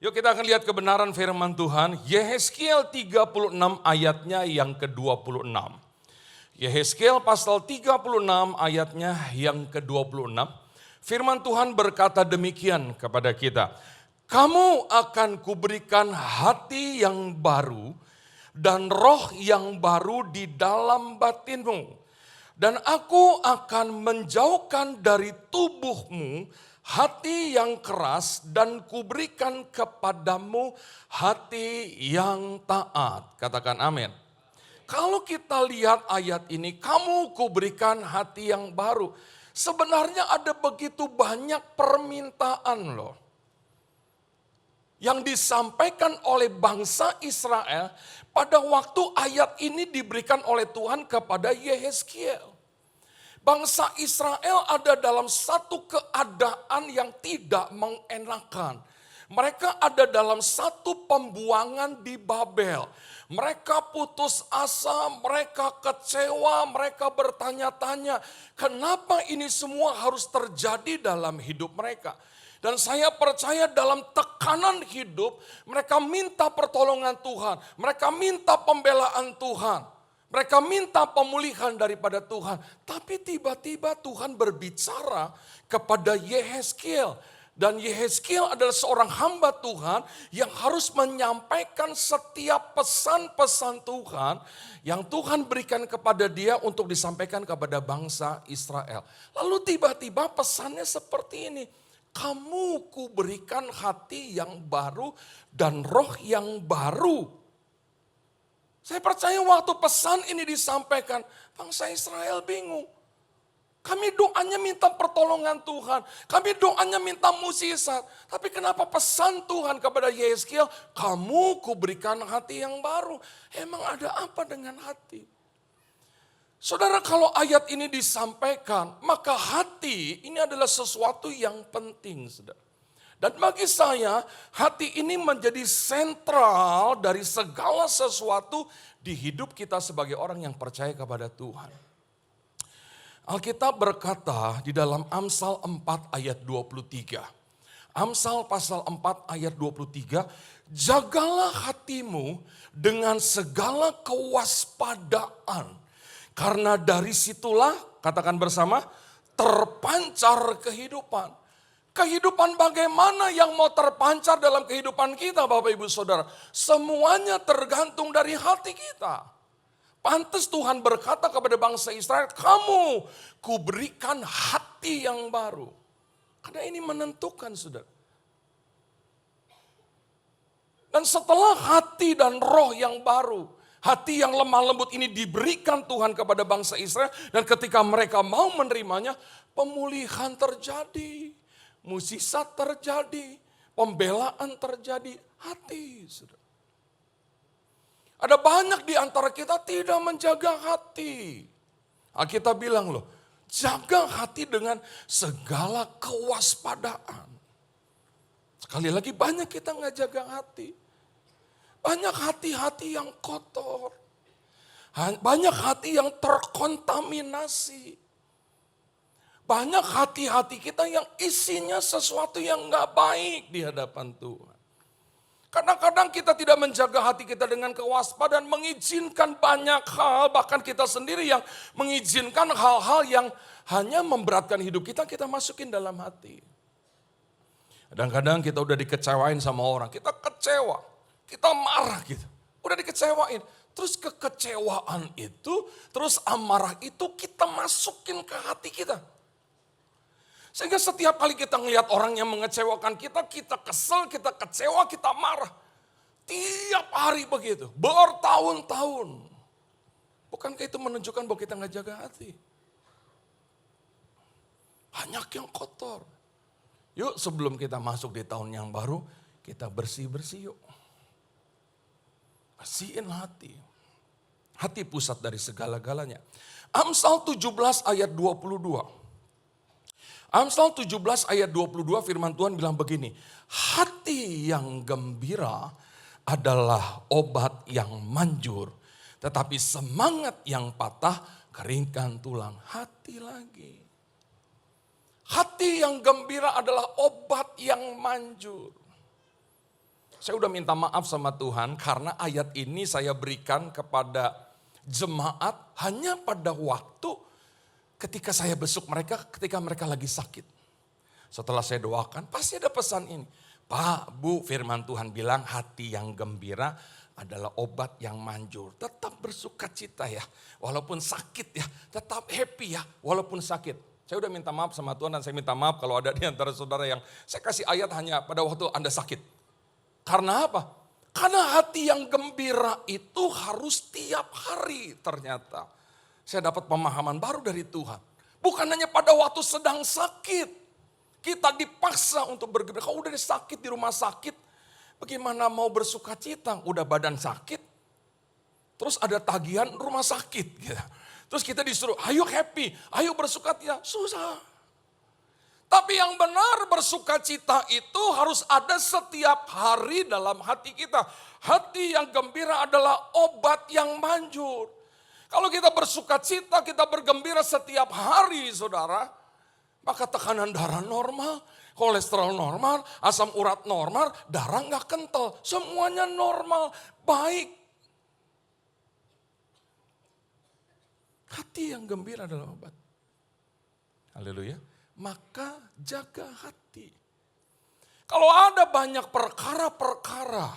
Yuk kita akan lihat kebenaran firman Tuhan. Yehezkiel 36 ayatnya yang ke-26. Yehezkiel pasal 36 ayatnya yang ke-26. Firman Tuhan berkata demikian kepada kita. Kamu akan kuberikan hati yang baru dan roh yang baru di dalam batinmu. Dan aku akan menjauhkan dari tubuhmu hati yang keras dan kuberikan kepadamu hati yang taat. Katakan amin. Kalau kita lihat ayat ini, kamu kuberikan hati yang baru. Sebenarnya ada begitu banyak permintaan loh. Yang disampaikan oleh bangsa Israel pada waktu ayat ini diberikan oleh Tuhan kepada Yehezkiel. Bangsa Israel ada dalam satu keadaan yang tidak mengenakan. Mereka ada dalam satu pembuangan di Babel. Mereka putus asa, mereka kecewa, mereka bertanya-tanya, kenapa ini semua harus terjadi dalam hidup mereka? Dan saya percaya dalam tekanan hidup, mereka minta pertolongan Tuhan, mereka minta pembelaan Tuhan. Mereka minta pemulihan daripada Tuhan. Tapi tiba-tiba Tuhan berbicara kepada Yehezkiel. Dan Yehezkiel adalah seorang hamba Tuhan yang harus menyampaikan setiap pesan-pesan Tuhan yang Tuhan berikan kepada dia untuk disampaikan kepada bangsa Israel. Lalu tiba-tiba pesannya seperti ini. Kamu kuberikan hati yang baru dan roh yang baru. Saya percaya waktu pesan ini disampaikan, bangsa Israel bingung. Kami doanya minta pertolongan Tuhan, kami doanya minta mukjizat. Tapi kenapa pesan Tuhan kepada Yehezkiel, kamu kuberikan hati yang baru. Emang ada apa dengan hati? Saudara, kalau ayat ini disampaikan, maka hati ini adalah sesuatu yang penting, saudara. Dan bagi saya, hati ini menjadi sentral dari segala sesuatu di hidup kita sebagai orang yang percaya kepada Tuhan. Alkitab berkata di dalam Amsal 4 ayat 23. Amsal pasal 4 ayat 23, jagalah hatimu dengan segala kewaspadaan. Karena dari situlah, katakan bersama, terpancar kehidupan. Kehidupan bagaimana yang mau terpancar dalam kehidupan kita Bapak Ibu Saudara. Semuanya tergantung dari hati kita. Pantas Tuhan berkata kepada bangsa Israel, kamu kuberikan hati yang baru. Karena ini menentukan saudara. Dan setelah hati dan roh yang baru, hati yang lemah lembut ini diberikan Tuhan kepada bangsa Israel. Dan ketika mereka mau menerimanya, pemulihan terjadi. Mukjizat terjadi, pembelaan terjadi, hati. Saudara. Ada banyak di antara kita tidak menjaga hati. Kita bilang loh, jaga hati dengan segala kewaspadaan. Sekali lagi banyak kita nggak jaga hati. Banyak hati-hati yang kotor. Banyak hati yang terkontaminasi. Banyak hati-hati kita yang isinya sesuatu yang gak baik di hadapan Tuhan. Kadang-kadang kita tidak menjaga hati kita dengan kewaspadaan, mengizinkan banyak hal, bahkan kita sendiri yang mengizinkan hal-hal yang hanya memberatkan hidup kita, kita masukin dalam hati. Kadang-kadang kita udah dikecewain sama orang, kita kecewa, kita marah gitu, udah dikecewain. Terus kekecewaan itu, terus amarah itu kita masukin ke hati kita. Sehingga setiap kali kita ngelihat orang yang mengecewakan kita, kita kesel, kita kecewa, kita marah. Tiap hari begitu, bertahun-tahun. Bukankah itu menunjukkan bahwa kita nggak jaga hati? Banyak yang kotor. Yuk sebelum kita masuk di tahun yang baru, kita bersih-bersih yuk. Bersihin hati. Hati pusat dari segala-galanya. Amsal 17 ayat 22. Amsal 17 ayat 22 firman Tuhan bilang begini. Hati yang gembira adalah obat yang manjur. Tetapi semangat yang patah keringkan tulang. Hati lagi. Hati yang gembira adalah obat yang manjur. Saya udah minta maaf sama Tuhan karena ayat ini saya berikan kepada jemaat hanya pada waktu ketika saya besuk mereka, ketika mereka lagi sakit. Setelah saya doakan, pasti ada pesan ini. Pak, Bu, firman Tuhan bilang hati yang gembira adalah obat yang manjur. Tetap bersuka cita ya, walaupun sakit ya. Tetap happy ya, walaupun sakit. Saya udah minta maaf sama Tuhan dan saya minta maaf kalau ada di antara saudara yang saya kasih ayat hanya pada waktu Anda sakit. Karena apa? Karena hati yang gembira itu harus tiap hari ternyata. Saya dapat pemahaman baru dari Tuhan. Bukan hanya pada waktu sedang sakit. Kita dipaksa untuk bergembira. Kalau udah sakit di rumah sakit, bagaimana mau bersuka cita? Udah badan sakit, terus ada tagihan rumah sakit. Gitu. Terus kita disuruh, ayo happy, ayo bersuka cita. Susah. Tapi yang benar bersuka cita itu harus ada setiap hari dalam hati kita. Hati yang gembira adalah obat yang manjur. Kalau kita bersuka cita, kita bergembira setiap hari saudara, maka tekanan darah normal, kolesterol normal, asam urat normal, darah nggak kental. Semuanya normal, baik. Hati yang gembira adalah obat. Haleluya. Maka jaga hati. Kalau ada banyak perkara-perkara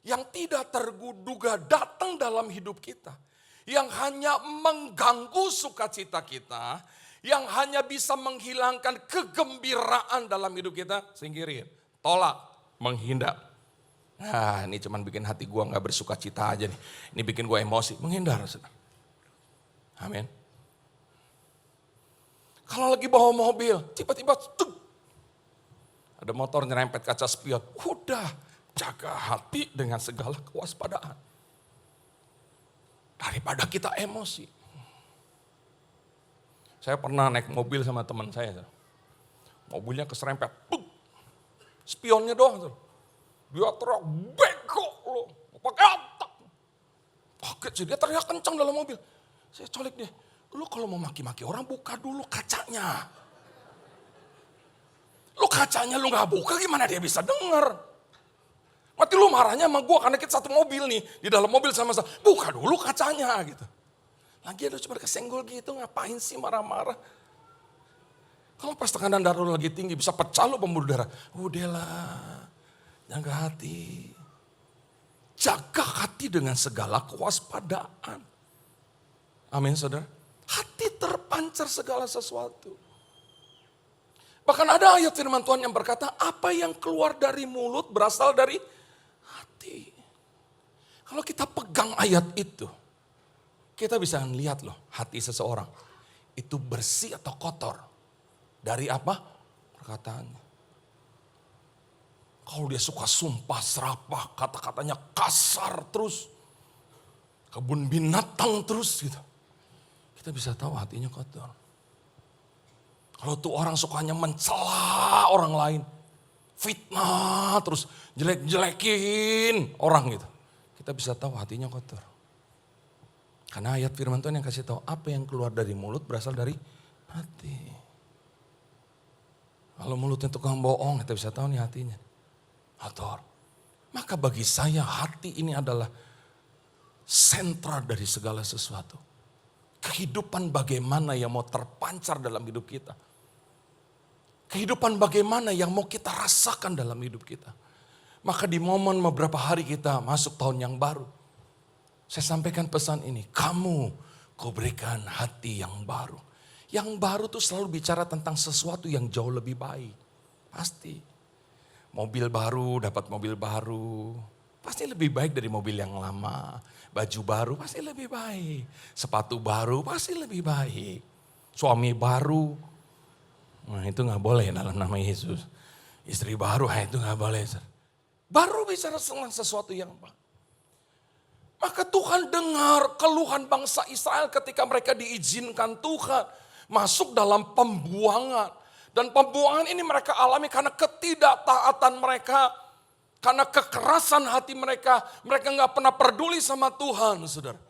yang tidak terduga datang dalam hidup kita, yang hanya mengganggu sukacita kita, yang hanya bisa menghilangkan kegembiraan dalam hidup kita, singkirin, tolak, menghindar. Nah, ini cuman bikin hati gua nggak bersuka cita aja nih. Ini bikin gua emosi, menghindar. Amin. Kalau lagi bawa mobil, tiba-tiba ada motor nyerempet kaca spion. Udah, jaga hati dengan segala kewaspadaan. Daripada kita emosi. Saya pernah naik mobil sama teman saya. Mobilnya keserempet. Spionnya doang. Dia teriak, beko lo. Pakai otak. Kaget sih, dia teriak kencang dalam mobil. Saya colek dia. Lu kalau mau maki-maki orang buka dulu kacanya. Lu kacanya lu gak buka gimana dia bisa denger. Mati lu marahnya sama gue karena kita satu mobil nih. Di dalam mobil sama-sama. Buka dulu kacanya gitu. Lagi lu cuma kesenggol gitu ngapain sih marah-marah. Kalau pas tekanan darah lu lagi tinggi bisa pecah lu pembuluh darah. Udahlah, jaga hati. Jaga hati dengan segala kewaspadaan. Amin saudara. Hati terpancar segala sesuatu. Bahkan ada ayat firman Tuhan yang berkata, apa yang keluar dari mulut berasal dari hati. Kalau kita pegang ayat itu, kita bisa lihat loh hati seseorang. Itu bersih atau kotor. Dari apa? Perkataannya. Kalau dia suka sumpah serapah, kata-katanya kasar terus. Kebun binatang terus gitu. Kita bisa tahu hatinya kotor. Kalau tuh orang sukanya mencela orang lain. Fitnah terus jelek-jelekin orang gitu. Kita bisa tahu hatinya kotor. Karena ayat firman Tuhan yang kasih tahu apa yang keluar dari mulut berasal dari hati. Kalau mulutnya tukang bohong kita bisa tahu nih hatinya. Kotor. Maka bagi saya hati ini adalah sentra dari segala sesuatu. Kehidupan bagaimana yang mau terpancar dalam hidup kita. Kehidupan bagaimana yang mau kita rasakan dalam hidup kita. Maka di momen beberapa hari kita masuk tahun yang baru. Saya sampaikan pesan ini. Kamu kuberikan hati yang baru. Yang baru tuh selalu bicara tentang sesuatu yang jauh lebih baik. Pasti. Mobil baru dapat mobil baru. Pasti lebih baik dari mobil yang lama. Baju baru pasti lebih baik. Sepatu baru pasti lebih baik. Suami baru. Nah itu gak boleh dalam nama Yesus. Istri baru itu gak boleh. Baru bicara tentang sesuatu yang baik. Maka Tuhan dengar keluhan bangsa Israel ketika mereka diizinkan Tuhan masuk dalam pembuangan. Dan pembuangan ini mereka alami karena ketidaktaatan mereka. Karena kekerasan hati mereka gak pernah peduli sama Tuhan, saudara.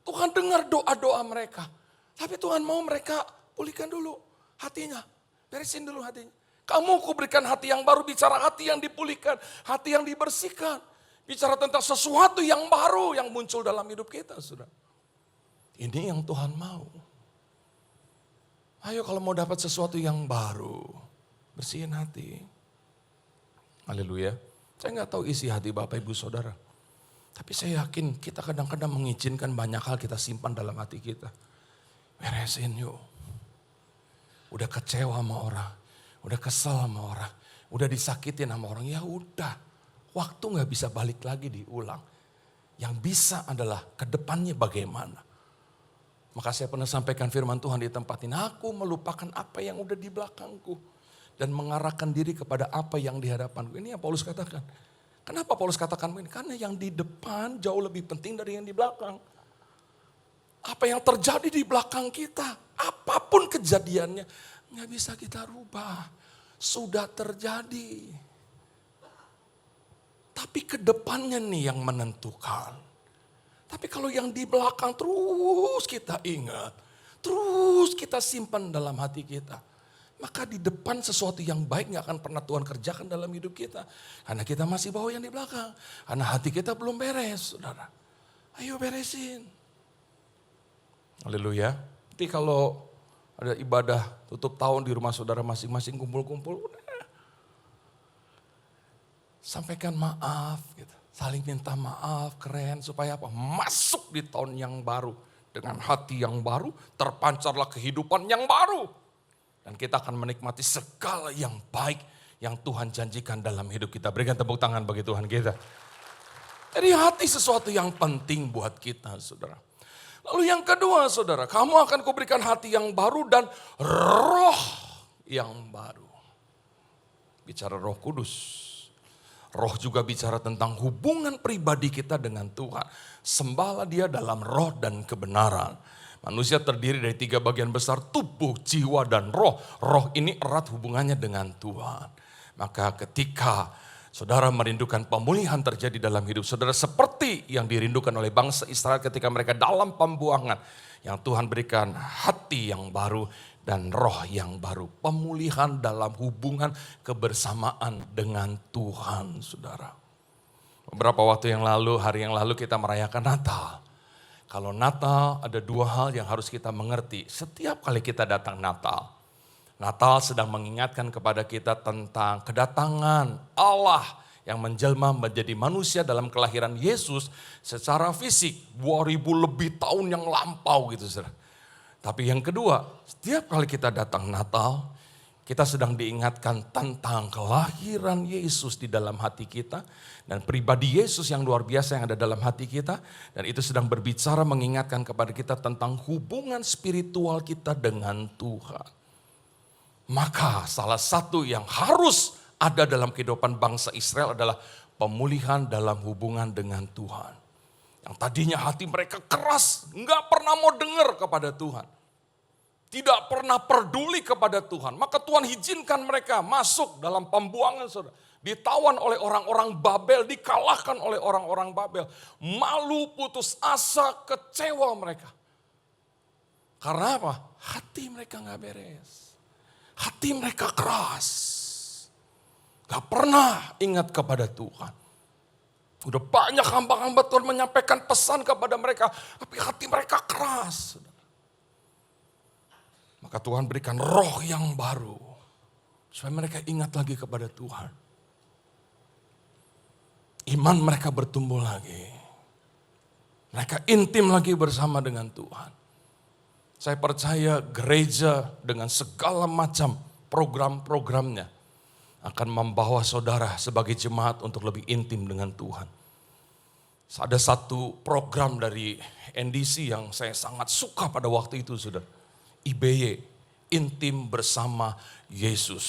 Tuhan dengar doa-doa mereka. Tapi Tuhan mau mereka pulihkan dulu hatinya. Beresin dulu hatinya. Kamu kuberikan hati yang baru, bicara hati yang dipulihkan, hati yang dibersihkan. Bicara tentang sesuatu yang baru yang muncul dalam hidup kita, saudara. Ini yang Tuhan mau. Ayo kalau mau dapat sesuatu yang baru, bersihin hati. Haleluya. Saya nggak tahu isi hati Bapak Ibu Saudara. Tapi saya yakin kita kadang-kadang mengizinkan banyak hal kita simpan dalam hati kita. Beresin yuk. Udah kecewa sama orang, udah kesel sama orang, udah disakitin sama orang, ya udah. Waktu gak bisa balik lagi diulang. Yang bisa adalah ke depannya bagaimana. Maka saya pernah sampaikan firman Tuhan di tempat ini, aku melupakan apa yang udah di belakangku. Dan mengarahkan diri kepada apa yang di hadapanku. Ini yang Paulus katakan. Kenapa Paulus katakan ini? Karena yang di depan jauh lebih penting dari yang di belakang. Apa yang terjadi di belakang kita, apapun kejadiannya, gak bisa kita rubah. Sudah terjadi. Tapi ke depannya nih yang menentukan. Tapi kalau yang di belakang terus kita ingat, terus kita simpan dalam hati kita. Maka di depan sesuatu yang baik gak akan pernah Tuhan kerjakan dalam hidup kita. Karena kita masih bawa yang di belakang. Karena hati kita belum beres, saudara. Ayo beresin. Haleluya. Nanti kalau ada ibadah tutup tahun di rumah saudara masing-masing kumpul-kumpul. Sampaikan maaf gitu. Saling minta maaf, keren. Supaya apa? Masuk di tahun yang baru. Dengan hati yang baru, terpancarlah kehidupan yang baru. Dan kita akan menikmati segala yang baik yang Tuhan janjikan dalam hidup kita. Berikan tepuk tangan bagi Tuhan kita. Jadi hati sesuatu yang penting buat kita, saudara. Lalu yang kedua, saudara, kamu akan kuberikan hati yang baru dan roh yang baru. Bicara Roh Kudus. Roh juga bicara tentang hubungan pribadi kita dengan Tuhan. Sembahlah Dia dalam roh dan kebenaran. Manusia terdiri dari 3 bagian besar, tubuh, jiwa, dan roh. Roh ini erat hubungannya dengan Tuhan. Maka ketika saudara merindukan pemulihan terjadi dalam hidup saudara seperti yang dirindukan oleh bangsa Israel ketika mereka dalam pembuangan. Yang Tuhan berikan hati yang baru dan roh yang baru. Pemulihan dalam hubungan kebersamaan dengan Tuhan, saudara. Beberapa waktu yang lalu, hari yang lalu kita merayakan Natal. Kalau Natal ada 2 hal yang harus kita mengerti setiap kali kita datang Natal. Natal sedang mengingatkan kepada kita tentang kedatangan Allah yang menjelma menjadi manusia dalam kelahiran Yesus secara fisik 2000 lebih tahun yang lampau gitu saudara. Tapi yang kedua, setiap kali kita datang Natal, kita sedang diingatkan tentang kelahiran Yesus di dalam hati kita. Dan pribadi Yesus yang luar biasa yang ada dalam hati kita. Dan itu sedang berbicara mengingatkan kepada kita tentang hubungan spiritual kita dengan Tuhan. Maka salah satu yang harus ada dalam kehidupan bangsa Israel adalah pemulihan dalam hubungan dengan Tuhan. Yang tadinya hati mereka keras, nggak pernah mau dengar kepada Tuhan. Tidak pernah peduli kepada Tuhan. Maka Tuhan izinkan mereka masuk dalam pembuangan, saudara. Ditawan oleh orang-orang Babel, dikalahkan oleh orang-orang Babel. Malu, putus asa, kecewa mereka. Karena apa? Hati mereka gak beres. Hati mereka keras. Gak pernah ingat kepada Tuhan. Udah banyak hamba-hamba Tuhan menyampaikan pesan kepada mereka. Tapi hati mereka keras. Maka Tuhan berikan roh yang baru. Supaya mereka ingat lagi kepada Tuhan. Iman mereka bertumbuh lagi. Mereka intim lagi bersama dengan Tuhan. Saya percaya gereja dengan segala macam program-programnya akan membawa saudara sebagai jemaat untuk lebih intim dengan Tuhan. Ada satu program dari NDC yang saya sangat suka pada waktu itu, saudara. IBY, Intim Bersama Yesus.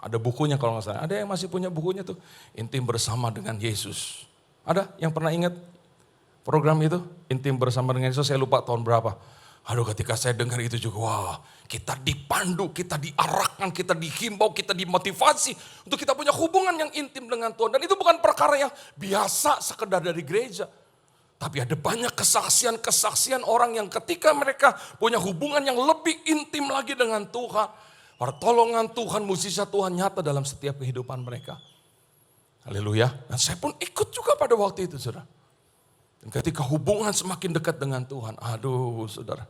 Ada bukunya kalau nggak salah. Ada yang masih punya bukunya tuh. Intim Bersama dengan Yesus. Ada yang pernah ingat program itu? Intim Bersama dengan Yesus, saya lupa tahun berapa. Aduh, ketika saya dengar itu juga, wah, kita dipandu, kita diarahkan, kita dihimbau, kita dimotivasi untuk kita punya hubungan yang intim dengan Tuhan. Dan itu bukan perkara yang biasa sekedar dari gereja. Tapi ada banyak kesaksian-kesaksian orang yang ketika mereka punya hubungan yang lebih intim lagi dengan Tuhan, Pertolongan Tuhan, mukjizat Tuhan nyata dalam setiap kehidupan mereka. Haleluya. Dan saya pun ikut juga pada waktu itu, saudara. Dan ketika hubungan semakin dekat dengan Tuhan, aduh saudara,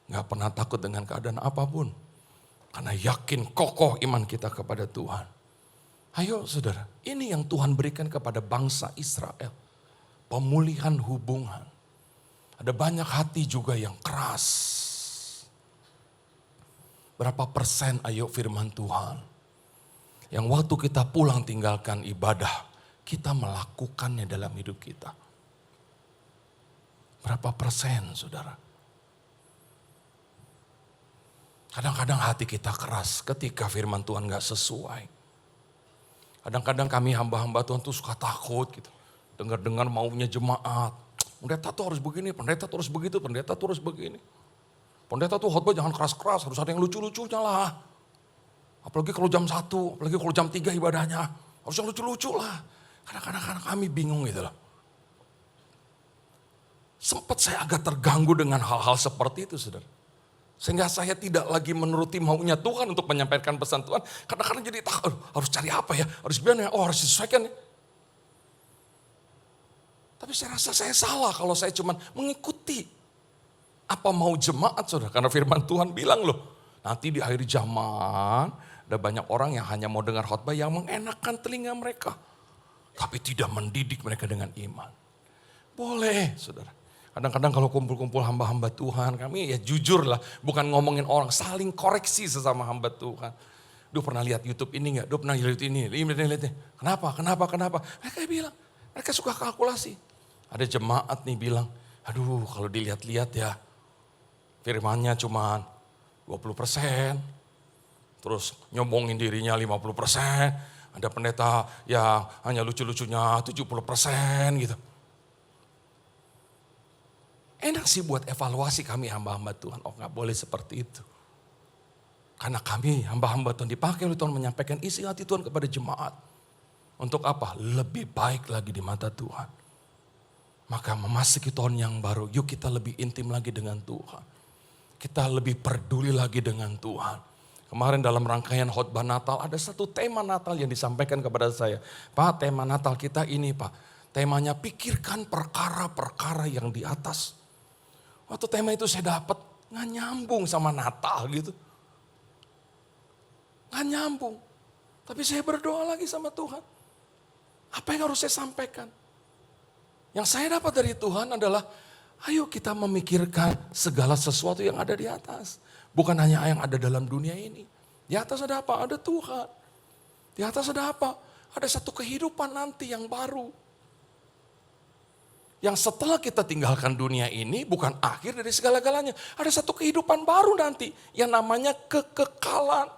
gak pernah takut dengan keadaan apapun. Karena yakin kokoh iman kita kepada Tuhan. Ayo saudara, ini yang Tuhan berikan kepada bangsa Israel. Pemulihan hubungan. Ada banyak hati juga yang keras. Berapa persen ayo firman Tuhan. Yang waktu kita pulang tinggalkan ibadah, kita melakukannya dalam hidup kita. Berapa persen saudara? Kadang-kadang hati kita keras ketika firman Tuhan gak sesuai. Kadang-kadang kami hamba-hamba Tuhan tuh suka takut gitu. Dengar-dengar maunya jemaat. Pendeta tuh harus begini, pendeta tuh harus begitu, pendeta tuh harus begini. Pendeta tuh khotbah jangan keras-keras, harus ada yang lucu-lucunya lah. Apalagi kalau jam 1, apalagi kalau jam 3 ibadahnya. Harus yang lucu-lucu lah. Kadang-kadang kami bingung gitu loh. Sempat saya agak terganggu dengan hal-hal seperti itu, saudara. Sehingga saya tidak lagi menuruti maunya Tuhan untuk menyampaikan pesan Tuhan. Kadang-kadang jadi harus cari apa ya, harus gimana ya, harus disesuaikan ya. Tapi saya rasa saya salah kalau saya cuma mengikuti apa mau jemaat, saudara. Karena firman Tuhan bilang loh, nanti di akhir zaman ada banyak orang yang hanya mau dengar khotbah yang mengenakan telinga mereka. Tapi tidak mendidik mereka dengan iman. Boleh, saudara. Kadang-kadang kalau kumpul-kumpul hamba-hamba Tuhan, kami ya jujur lah, bukan ngomongin orang, saling koreksi sesama hamba Tuhan. Duh pernah lihat YouTube ini enggak? Duh pernah lihat ini? Lihat. Kenapa? Mereka bilang, mereka suka kalkulasi. Ada jemaat nih bilang, aduh kalau dilihat-lihat ya, firmannya cuma 20%, terus nyombongin dirinya 50%, ada pendeta yang hanya lucu-lucunya 70% gitu. Enak sih buat evaluasi kami hamba-hamba Tuhan. Oh gak boleh seperti itu. Karena kami hamba-hamba Tuhan dipakai oleh Tuhan menyampaikan isi hati Tuhan kepada jemaat. Untuk apa? Lebih baik lagi di mata Tuhan. Maka memasuki tahun yang baru, yuk kita lebih intim lagi dengan Tuhan. Kita lebih peduli lagi dengan Tuhan. Kemarin dalam rangkaian khotbah Natal ada satu tema Natal yang disampaikan kepada saya. Pak, tema Natal kita ini Pak. Temanya pikirkan perkara-perkara yang di atas. Waktu tema itu saya dapat, gak nyambung sama Natal gitu. Gak nyambung. Tapi saya berdoa lagi sama Tuhan. Apa yang harus saya sampaikan? Yang saya dapat dari Tuhan adalah, ayo kita memikirkan segala sesuatu yang ada di atas. Bukan hanya yang ada dalam dunia ini. Di atas ada apa? Ada Tuhan. Di atas ada apa? Ada satu kehidupan nanti yang baru. Yang setelah kita tinggalkan dunia ini bukan akhir dari segala-galanya. Ada satu kehidupan baru nanti yang namanya kekekalan.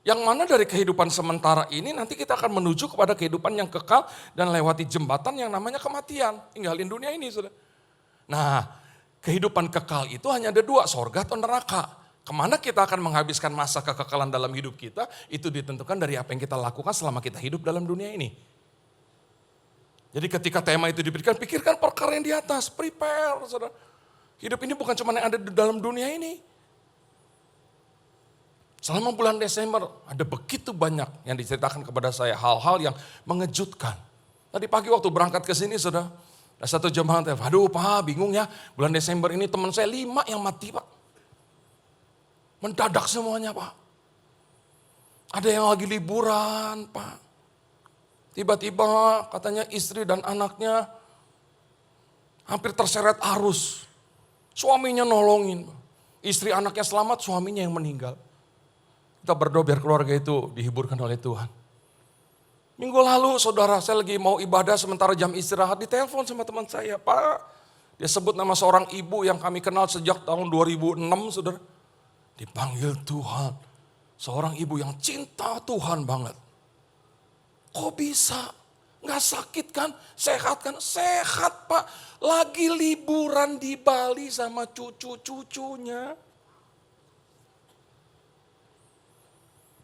Yang mana dari kehidupan sementara ini nanti kita akan menuju kepada kehidupan yang kekal dan lewati jembatan yang namanya kematian. Tinggalin dunia ini sudah. Nah kehidupan kekal itu hanya ada dua, sorga atau neraka. Kemana kita akan menghabiskan masa kekekalan dalam hidup kita itu ditentukan dari apa yang kita lakukan selama kita hidup dalam dunia ini. Jadi ketika tema itu diberikan, pikirkan perkara yang di atas, prepare. Saudara. Hidup ini bukan cuma yang ada di dalam dunia ini. Selama bulan Desember ada begitu banyak yang diceritakan kepada saya hal-hal yang mengejutkan. Tadi pagi waktu berangkat ke sini saudara, ada satu jemaat, aduh Pak bingung ya, bulan Desember ini teman saya 5 yang mati Pak. Mendadak semuanya Pak. Ada yang lagi liburan Pak. Tiba-tiba katanya istri dan anaknya hampir terseret arus. Suaminya nolongin. Istri anaknya selamat, suaminya yang meninggal. Kita berdoa biar keluarga itu dihiburkan oleh Tuhan. Minggu lalu saudara saya lagi mau ibadah sementara jam istirahat ditelepon sama teman saya. Pak, dia sebut nama seorang ibu yang kami kenal sejak tahun 2006 saudara. Dipanggil Tuhan. Seorang ibu yang cinta Tuhan banget. Kok bisa? Nggak sakit kan? Sehat kan? Sehat Pak. Lagi liburan di Bali sama cucu-cucunya.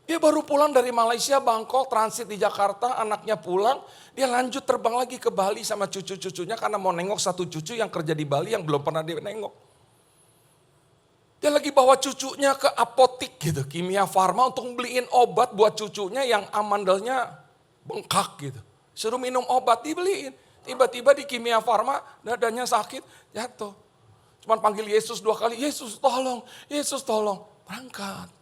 Dia baru pulang dari Malaysia, Bangkok, transit di Jakarta, anaknya pulang. Dia lanjut terbang lagi ke Bali sama cucu-cucunya karena mau nengok satu cucu yang kerja di Bali yang belum pernah dia nengok. Dia lagi bawa cucunya ke apotik gitu, Kimia Farma untuk beliin obat buat cucunya yang amandelnya bengkak gitu. Suruh minum obat, dibeliin. Tiba-tiba di Kimia Farma dadanya sakit, jatuh. Cuman panggil Yesus 2 kali, Yesus tolong, Yesus tolong. Berangkat.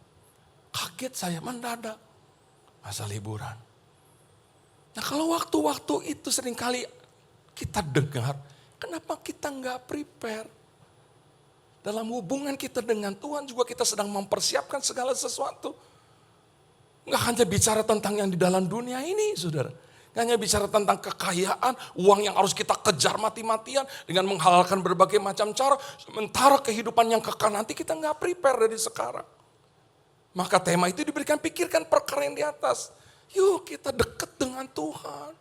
Kaget saya, mendadak. Masa liburan. Nah kalau waktu-waktu itu seringkali kita dengar, kenapa kita nggak prepare? Dalam hubungan kita dengan Tuhan juga kita sedang mempersiapkan segala sesuatu. Nggak hanya bicara tentang yang di dalam dunia ini, saudara. Nggak hanya bicara tentang kekayaan, uang yang harus kita kejar mati-matian dengan menghalalkan berbagai macam cara. Sementara kehidupan yang kekal nanti kita nggak prepare dari sekarang. Maka tema itu diberikan, pikirkan perkara yang di atas. Yuk kita dekat dengan Tuhan.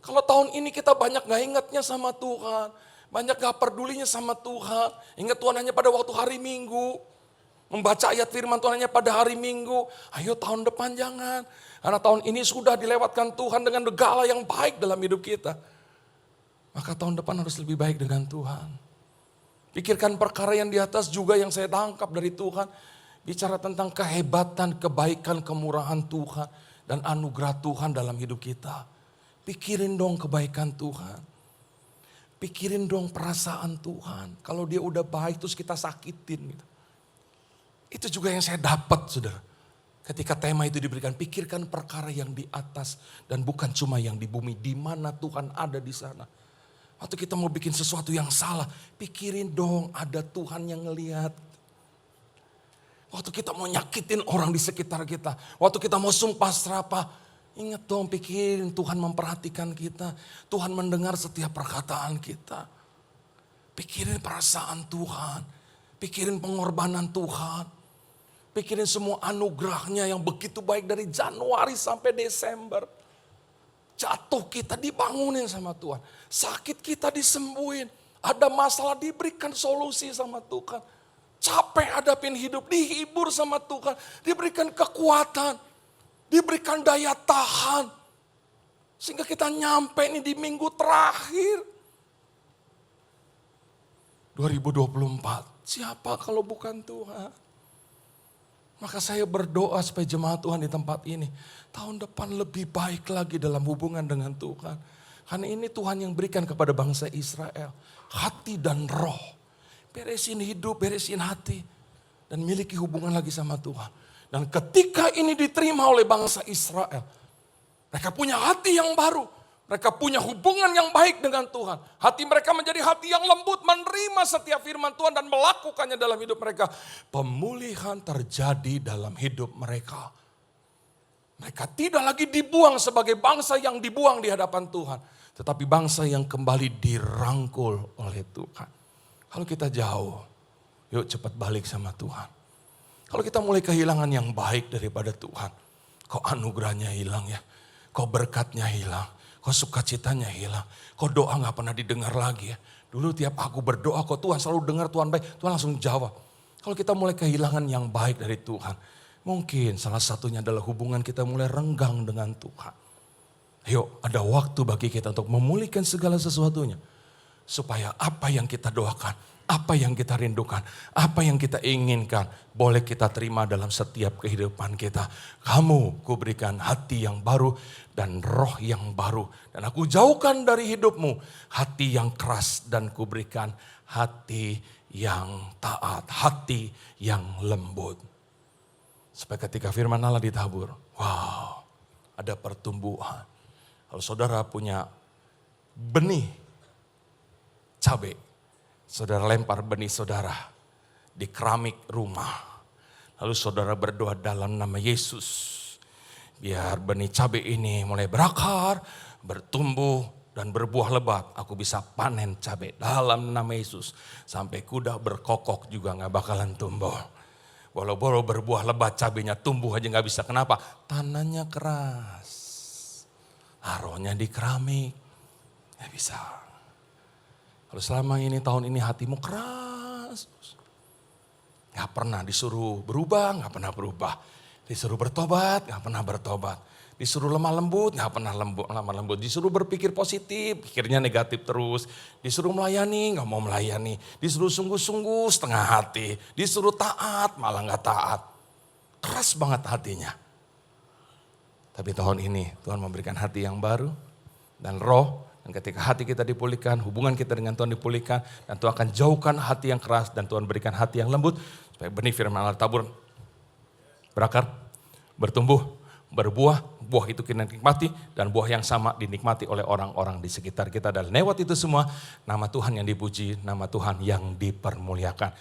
Kalau tahun ini kita banyak gak ingatnya sama Tuhan. Banyak gak pedulinya sama Tuhan. Ingat Tuhan hanya pada waktu hari Minggu. Membaca ayat firman Tuhan hanya pada hari Minggu. Ayo tahun depan jangan. Karena tahun ini sudah dilewatkan Tuhan dengan segala yang baik dalam hidup kita. Maka tahun depan harus lebih baik dengan Tuhan. Pikirkan perkara yang di atas juga yang saya tangkap dari Tuhan. Bicara tentang kehebatan, kebaikan, kemurahan Tuhan. Dan anugerah Tuhan dalam hidup kita. Pikirin dong kebaikan Tuhan. Pikirin dong perasaan Tuhan. Kalau dia udah baik terus kita sakitin. Gitu. Itu juga yang saya dapat, saudara. Ketika tema itu diberikan, pikirkan perkara yang di atas. Dan bukan cuma yang di bumi. Di mana Tuhan ada di sana. Waktu kita mau bikin sesuatu yang salah, pikirin dong ada Tuhan yang ngelihat. Waktu kita mau nyakitin orang di sekitar kita. Waktu kita mau sumpah serapah. Ingat dong, pikirin Tuhan memperhatikan kita. Tuhan mendengar setiap perkataan kita. Pikirin perasaan Tuhan. Pikirin pengorbanan Tuhan. Pikirin semua anugerahnya yang begitu baik dari Januari sampai Desember. Jatuh kita dibangunin sama Tuhan. Sakit kita disembuhin. Ada masalah diberikan solusi sama Tuhan. Capek hadapin hidup, dihibur sama Tuhan. Diberikan kekuatan. Diberikan daya tahan. Sehingga kita nyampe nih di minggu terakhir. 2024. Siapa kalau bukan Tuhan? Maka saya berdoa supaya jemaat Tuhan di tempat ini. Tahun depan lebih baik lagi dalam hubungan dengan Tuhan. Karena ini Tuhan yang berikan kepada bangsa Israel. Hati dan roh. Beresin hidup, beresin hati. Dan miliki hubungan lagi sama Tuhan. Dan ketika ini diterima oleh bangsa Israel, mereka punya hati yang baru. Mereka punya hubungan yang baik dengan Tuhan. Hati mereka menjadi hati yang lembut, menerima setiap firman Tuhan dan melakukannya dalam hidup mereka. Pemulihan terjadi dalam hidup mereka. Mereka tidak lagi dibuang sebagai bangsa yang dibuang di hadapan Tuhan. Tetapi bangsa yang kembali dirangkul oleh Tuhan. Kalau kita jauh, yuk cepat balik sama Tuhan. Kalau kita mulai kehilangan yang baik daripada Tuhan. Kok anugerahnya hilang ya. Kok berkatnya hilang. Kok sukacitanya hilang. Kok doa gak pernah didengar lagi ya. Dulu tiap aku berdoa kok Tuhan selalu dengar, Tuhan baik. Tuhan langsung jawab. Kalau kita mulai kehilangan yang baik dari Tuhan. Mungkin salah satunya adalah hubungan kita mulai renggang dengan Tuhan. Yuk ada waktu bagi kita untuk memulihkan segala sesuatunya. Supaya apa yang kita doakan. Apa yang kita rindukan, apa yang kita inginkan, boleh kita terima dalam setiap kehidupan kita. Kamu kuberikan hati yang baru dan roh yang baru. Dan aku jauhkan dari hidupmu hati yang keras dan kuberikan hati yang taat, hati yang lembut. Supaya ketika firman Allah ditabur, wow, ada pertumbuhan. Kalau saudara punya benih cabai, saudara lempar benih saudara di keramik rumah. Lalu saudara berdoa dalam nama Yesus. Biar benih cabai ini mulai berakar, bertumbuh dan berbuah lebat. Aku bisa panen cabai dalam nama Yesus. Sampai kuda berkokok juga gak bakalan tumbuh. Walau berbuah lebat cabainya tumbuh aja gak bisa. Kenapa? Tanahnya keras. Taruhnya di keramik. Gak bisa. Kalau selama ini tahun ini hatimu keras, gak pernah disuruh berubah, gak pernah berubah. Disuruh bertobat, gak pernah bertobat. Disuruh lemah lembut, nggak pernah lemah lembut. Disuruh berpikir positif, pikirnya negatif terus. Disuruh melayani, nggak mau melayani. Disuruh sungguh-sungguh, setengah hati. Disuruh taat, malah nggak taat. Keras banget hatinya. Tapi tahun ini Tuhan memberikan hati yang baru dan roh. Dan ketika hati kita dipulihkan, hubungan kita dengan Tuhan dipulihkan. Dan Tuhan akan jauhkan hati yang keras dan Tuhan berikan hati yang lembut. Supaya benih firman Allah tabur, berakar, bertumbuh, berbuah. Buah itu kita nikmati dan buah yang sama dinikmati oleh orang-orang di sekitar kita. Dan lewat itu semua nama Tuhan yang dipuji, nama Tuhan yang dipermuliakan.